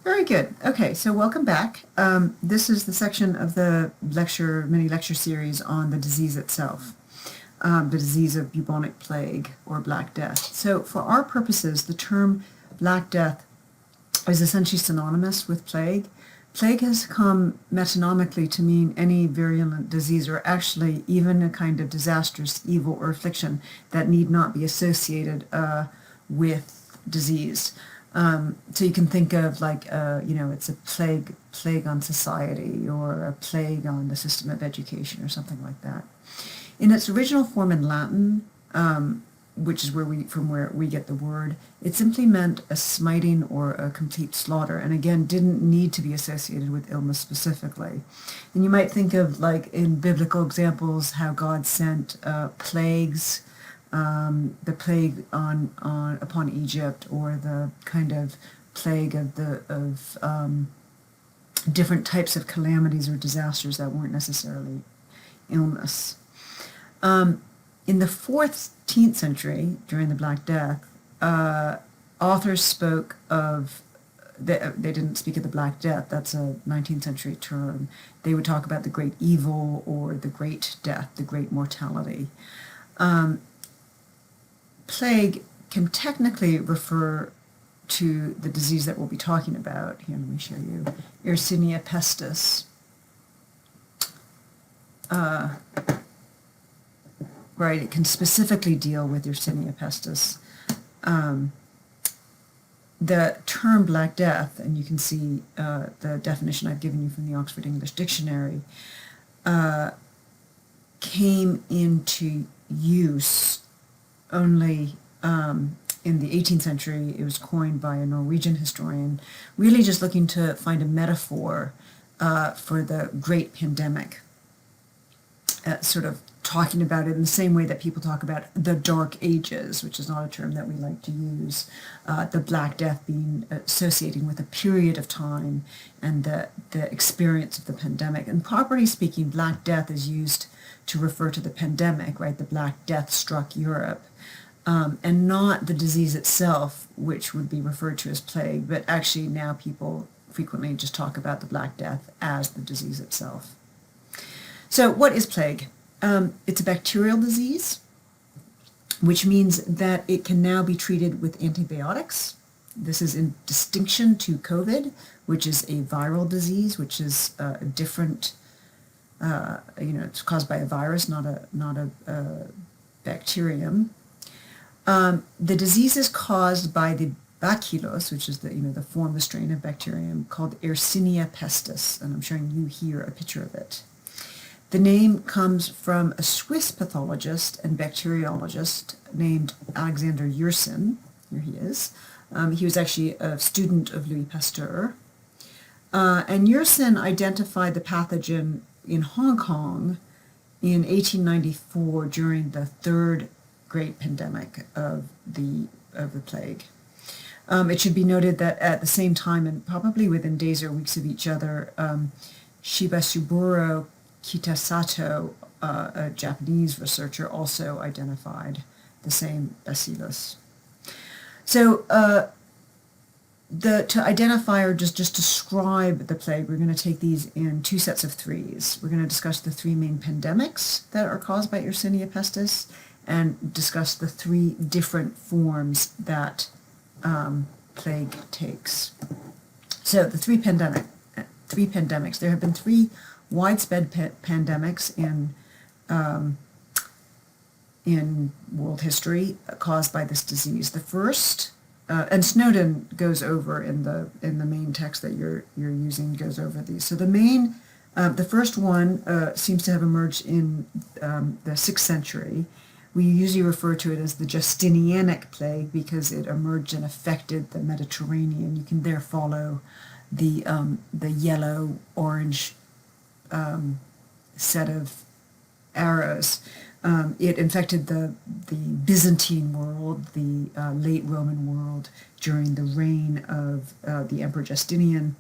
Very good. Okay, so welcome back. This is the section of the mini lecture series on the disease itself, the disease of bubonic plague or Black Death. So for our purposes, the term Black Death is essentially synonymous with plague. Plague has come metonymically to mean any virulent disease, or actually even a kind of disastrous evil or affliction that need not be associated with disease. So you can think of it's a plague on society, or a plague on the system of education, or something like that. In its original form in Latin, which is from where we get the word, it simply meant a smiting or a complete slaughter, and again didn't need to be associated with illness specifically. And you might think of, like in biblical examples, how God sent plagues, the plague upon Egypt, or the kind of plague of different types of calamities or disasters that weren't necessarily illness. In the 14th century, during the Black Death, authors spoke of, they didn't speak of the Black Death, that's a 19th century term. They would talk about the great evil, or the great death, the great mortality. Plague can technically refer to the disease that we'll be talking about. Here, let me show you. Yersinia pestis. Right, it can specifically deal with Yersinia pestis. The term Black Death, and you can see the definition I've given you from the Oxford English Dictionary, came into use only in the 18th century. It was coined by a Norwegian historian, really just looking to find a metaphor for the great pandemic, sort of talking about it in the same way that people talk about the Dark Ages, which is not a term that we like to use, the Black Death being associating with a period of time and the experience of the pandemic. And properly speaking, Black Death is used to refer to the pandemic, right? The Black Death struck Europe, and not the disease itself, which would be referred to as plague, but actually now people frequently just talk about the Black Death as the disease itself. So what is plague? It's a bacterial disease, which means that it can now be treated with antibiotics. This is in distinction to COVID, which is a viral disease, which is a different, it's caused by a virus, not a bacterium. The disease is caused by the bacillus, which is the form, the strain of bacterium called Yersinia pestis, and I'm showing you here a picture of it. The name comes from a Swiss pathologist and bacteriologist named Alexander Yersin. Here he is. He was actually a student of Louis Pasteur. And Yersin identified the pathogen in Hong Kong in 1894 during the third great pandemic of the plague. It should be noted that at the same time, and probably within days or weeks of each other, Shibasuburo Kitasato, a Japanese researcher, also identified the same bacillus. So to identify or just describe the plague, we're going to take these in two sets of threes. We're going to discuss the three main pandemics that are caused by Yersinia pestis, and discuss the three different forms that plague takes. So the three pandemics. There have been three widespread pandemics in world history caused by this disease. The first, and Snowden goes over in the main text that you're using, goes over these. So the first one seems to have emerged in the 6th century. We usually refer to it as the Justinianic plague because it emerged and affected the Mediterranean. You can there follow the yellow-orange set of arrows. It infected the Byzantine world, the late Roman world, during the reign of the Emperor Justinian,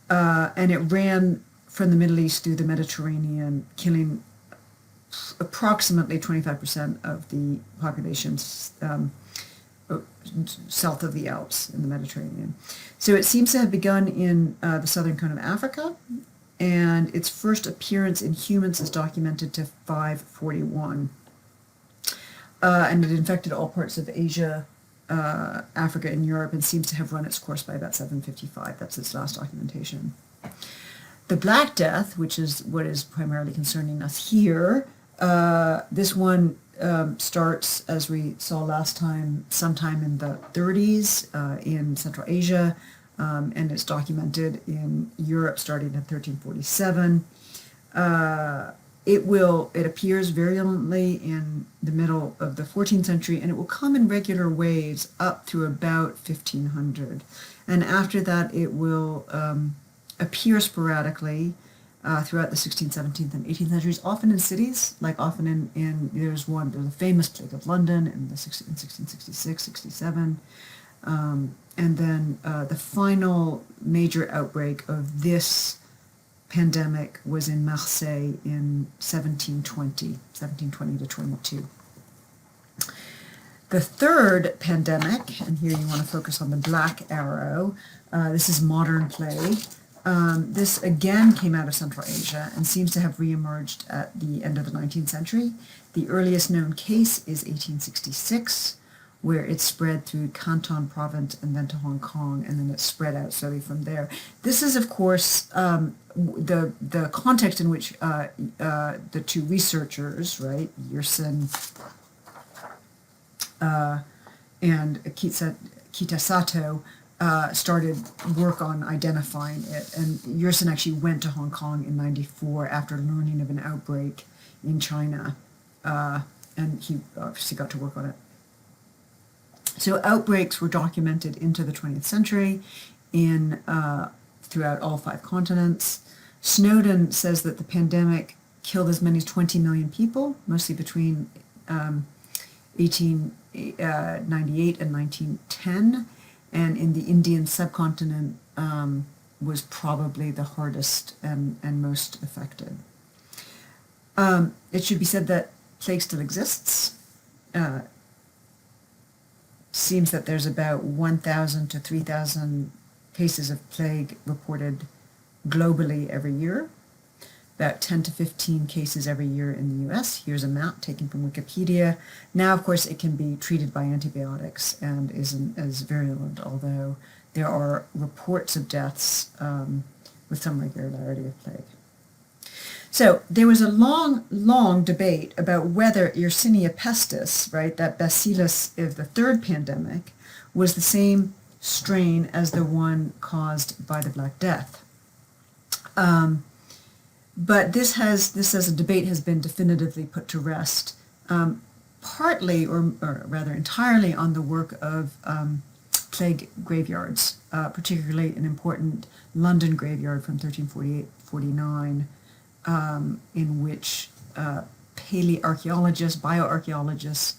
and it ran from the Middle East through the Mediterranean, killing approximately 25% of the populations south of the Alps in the Mediterranean. So it seems to have begun in the southern cone of Africa, and its first appearance in humans is documented to 541. And it infected all parts of Asia, Africa, and Europe, and seems to have run its course by about 755. That's its last documentation. The Black Death, which is what is primarily concerning us here, this one starts, as we saw last time, sometime in the 30s in Central Asia, and it's documented in Europe starting in 1347. It appears virulently in the middle of the 14th century, and it will come in regular waves up through about 1500. And after that, it will appear sporadically throughout the 16th, 17th, and 18th centuries, often in cities, like often there's a famous plague of London in 1666, 67. And then the final major outbreak of this pandemic was in Marseille in 1720 to 22. The third pandemic, and here you want to focus on the black arrow, this is modern plague. This again came out of Central Asia and seems to have reemerged at the end of the 19th century. The earliest known case is 1866, where it spread through Canton province and then to Hong Kong, and then it spread out slowly from there. This is, of course, the context in which the two researchers, right, Yersin and Kitasato, started work on identifying it. And Yersin actually went to Hong Kong in 94 after learning of an outbreak in China, and he obviously got to work on it. So outbreaks were documented into the 20th century throughout all 5 continents. Snowden says that the pandemic killed as many as 20 million people, mostly between 1898 and 1910, and in the Indian subcontinent was probably the hardest and most affected. It should be said that plague still exists. Seems that there's about 1,000 to 3,000 cases of plague reported globally every year, about 10 to 15 cases every year in the US. Here's a map taken from Wikipedia. Now, of course, it can be treated by antibiotics and isn't as virulent, although there are reports of deaths with some regularity of plague. So there was a long debate about whether Yersinia pestis, right, that bacillus of the third pandemic, was the same strain as the one caused by the Black Death. But this as a debate has been definitively put to rest, partly or rather entirely on the work of plague graveyards, particularly an important London graveyard from 1348-49. In which paleoarchaeologists, bioarchaeologists,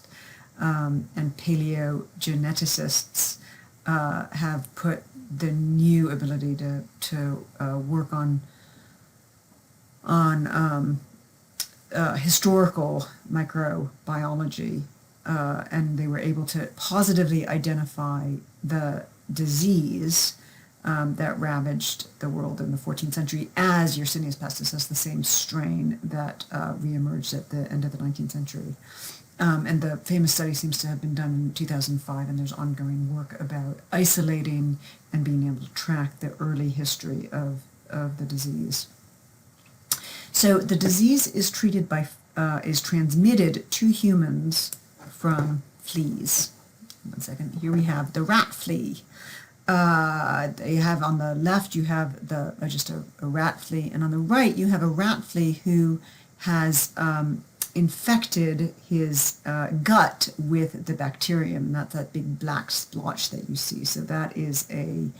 and paleogeneticists have put the new ability to work on historical microbiology, and they were able to positively identify the disease that ravaged the world in the 14th century as Yersinia pestis, as the same strain that reemerged at the end of the 19th century. And the famous study seems to have been done in 2005, and there's ongoing work about isolating and being able to track the early history of the disease. So the disease is transmitted to humans from fleas. One second. Here we have the rat flea. You have on the left, you have just a rat flea, and on the right, you have a rat flea who has infected his gut with the bacterium, and that's that big black splotch that you see. So that is a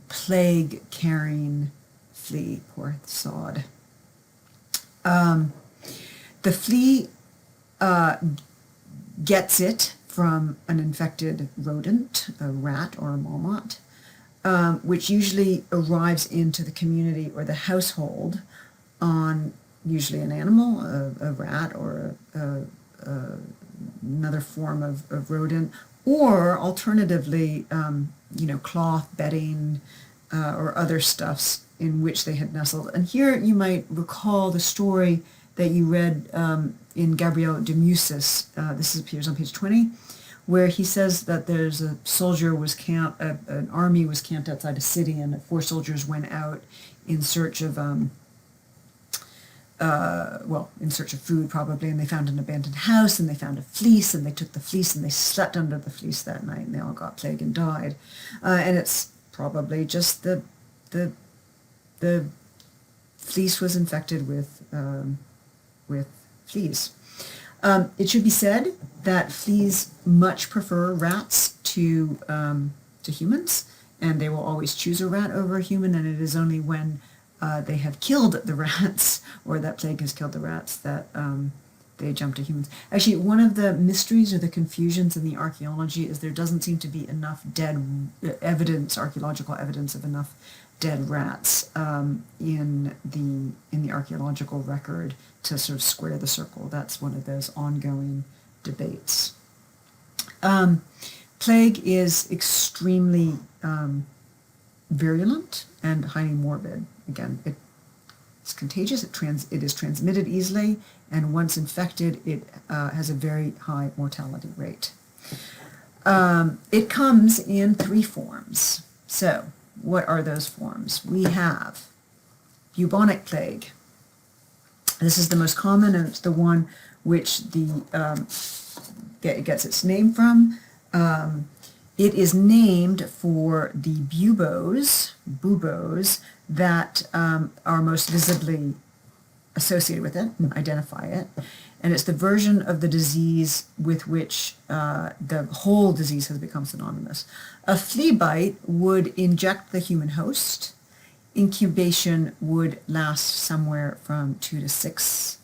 plague-carrying flea, poor sod. The flea gets it from an infected rodent, a rat or a marmot, which usually arrives into the community or the household on usually an animal, a rat or a another form of rodent, or alternatively, cloth bedding or other stuffs in which they had nestled. And here you might recall the story that you read in Gabriel de Mussis. This appears on page 20, where he says that there's a soldier was camped, an army was camped outside a city, and 4 soldiers went out in search of in search of food probably, and they found an abandoned house, and they found a fleece, and they took the fleece, and they slept under the fleece that night, and they all got plague and died. And it's probably just the fleece was infected with fleas. It should be said that fleas much prefer rats to humans, and they will always choose a rat over a human, and it is only when they have killed the rats, or that plague has killed the rats, that they jump to humans. Actually, one of the mysteries or the confusions in the archaeology is there doesn't seem to be enough dead evidence, archaeological evidence of enough dead rats in the archaeological record to sort of square the circle. That's one of those ongoing debates. Plague is extremely virulent and highly morbid. Again, it's contagious, it is transmitted easily, and once infected, it has a very high mortality rate. It comes in 3 forms. So, what are those forms? We have bubonic plague. This is the most common, and it's the one which it gets its name from. It is named for the buboes that are most visibly associated with it and identify it. And it's the version of the disease with which the whole disease has become synonymous. A flea bite would inject the human host. Incubation would last somewhere from 2 to 6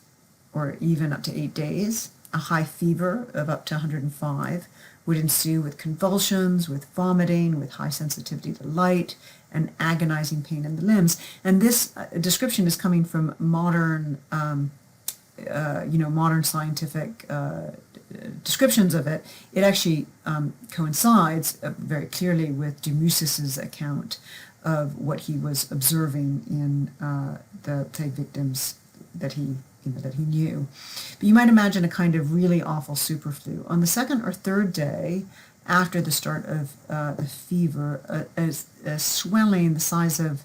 or even up to 8 days. A high fever of up to 105 would ensue with convulsions, with vomiting, with high sensitivity to light, and agonizing pain in the limbs. And this description is coming from modern, modern scientific descriptions of it. It actually coincides very clearly with de Mussis' account of what he was observing in the plague victims that he knew. But you might imagine a kind of really awful superflu. On the 2nd or 3rd day after the start of the fever, a swelling the size of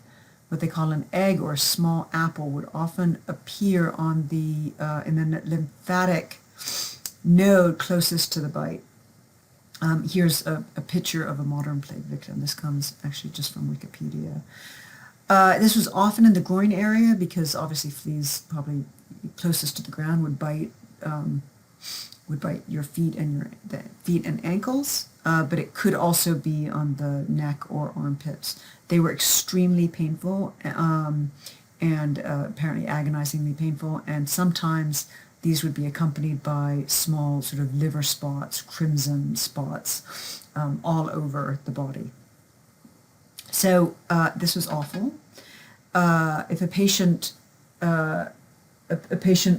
what they call an egg or a small apple would often appear on the in the lymphatic node closest to the bite. Here's a picture of a modern plague victim. This comes actually just from Wikipedia. This was often in the groin area because obviously fleas probably closest to the ground would bite your feet and ankles, but it could also be on the neck or armpits. They were extremely painful and apparently agonizingly painful, and sometimes these would be accompanied by small sort of liver spots, crimson spots, all over the body. So this was awful. If a patient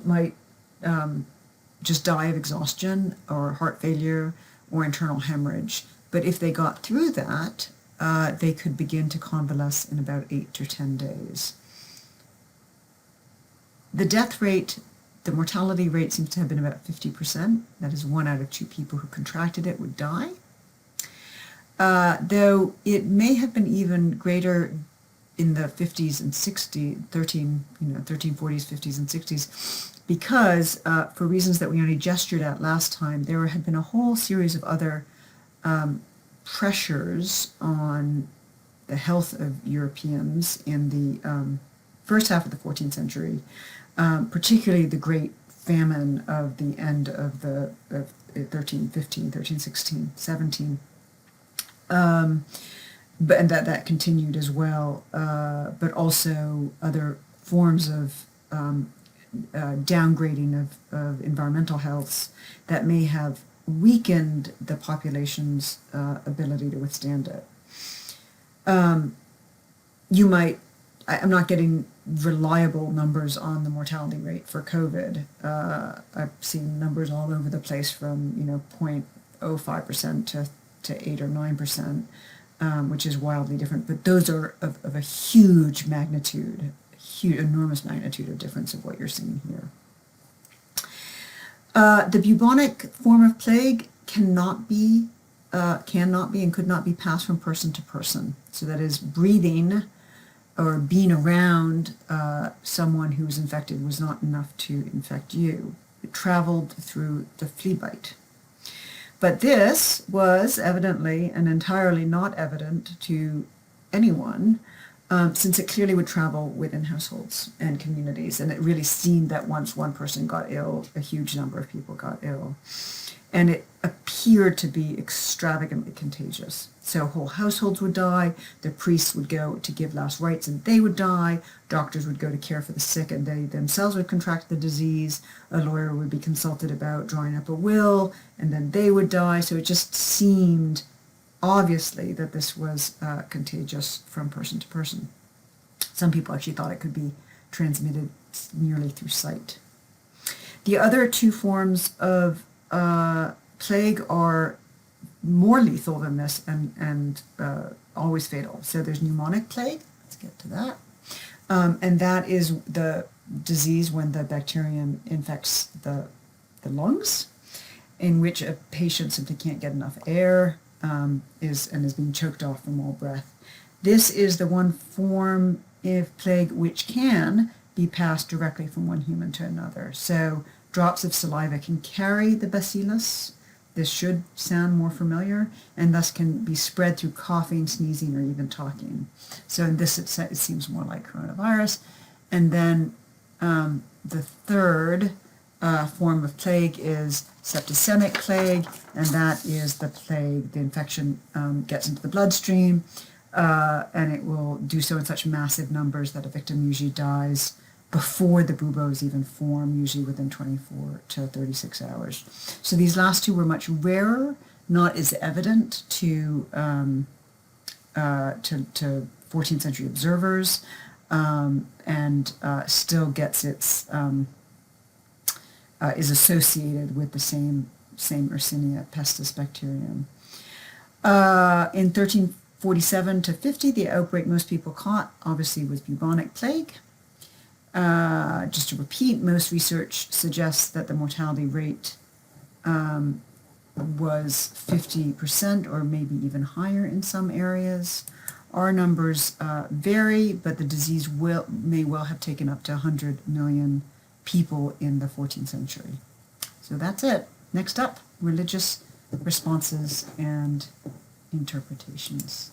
might just die of exhaustion or heart failure or internal hemorrhage, but if they got through that, they could begin to convalesce in about 8 to 10 days. The death rate, the mortality rate seems to have been about 50%. That is 1 out of 2 people who contracted it would die. Though it may have been even greater in the 50s and 60s, 1340s, 50s and 60s, because for reasons that we only gestured at last time, there had been a whole series of other pressures on the health of Europeans in the first half of the 14th century, particularly the great famine of the end of the 1315, 1316, 17. And that continued as well, but also other forms of downgrading of environmental healths that may have weakened the population's ability to withstand it. You might I'm not getting reliable numbers on the mortality rate for COVID. I've seen numbers all over the place from 0.05% to 8 or 9%, which is wildly different. But those are of a huge magnitude, huge, enormous magnitude of difference of what you're seeing here. The bubonic form of plague cannot be and could not be passed from person to person. So that is, breathing or being around someone who was infected was not enough to infect you. It traveled through the flea bite. But this was evidently and entirely not evident to anyone, since it clearly would travel within households and communities. And it really seemed that once one person got ill, a huge number of people got ill. And it appeared to be extravagantly contagious. So whole households would die, the priests would go to give last rites and they would die, doctors would go to care for the sick and they themselves would contract the disease, a lawyer would be consulted about drawing up a will, and then they would die. So it just seemed obviously that this was contagious from person to person. Some people actually thought it could be transmitted merely through sight. The other two forms of plague are more lethal than this and always fatal. So there's pneumonic plague. Let's get to that. And that is the disease when the bacterium infects the lungs, in which a patient simply can't get enough air, is being choked off from all breath. This is the one form of plague which can be passed directly from one human to another. So drops of saliva can carry the bacillus. This should sound more familiar, and thus can be spread through coughing, sneezing, or even talking. So in this, it seems more like coronavirus. And then the third form of plague is septicemic plague, and that is the plague, the infection gets into the bloodstream, and it will do so in such massive numbers that a victim usually dies before the buboes even form, usually within 24 to 36 hours. So these last two were much rarer, not as evident to 14th century observers, and still gets its is associated with the same Yersinia pestis bacterium. In 1347 to 50, the outbreak most people caught obviously was bubonic plague. Just to repeat, most research suggests that the mortality rate was 50% or maybe even higher in some areas. Our numbers vary, but the disease may well have taken up to 100 million people in the 14th century. So that's it. Next up, religious responses and interpretations.